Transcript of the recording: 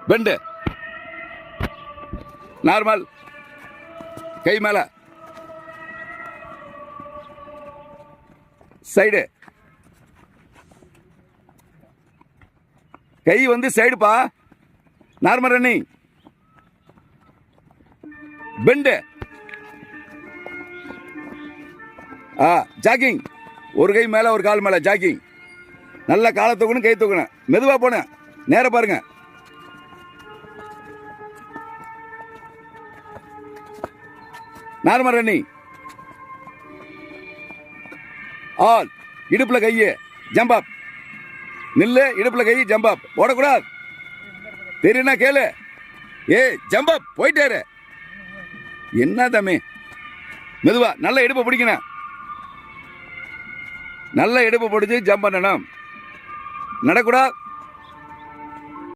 bend, normal, கை மேல, side, கை வந்து சைடுப்பா, normal running, bend, jogging, ஒரு கை மேல ஒரு கால் மேல ஜாக்கிங், நல்லா காலை தூக்கணும், கை தூக்கணும், மெதுவா போன, நேர பாருங்க, நார்மல் ரன்னிங், ஆல், இடுப்புல கையை ஜம்ப் அப், நில்லு, இடுப்புல கை ஜம்ப் அப், ஓடக்கூடாது, தெரியுனா கேளு, ஜம்ப் அப், போயிட்டாரு, என்ன தம்பி, மெதுவா, நல்ல இடுப்பை பிடிக்கணும், நல்ல இடுப்பு பிடிச்சி ஜம்ப் பண்ணணும், நடக்கூடாது,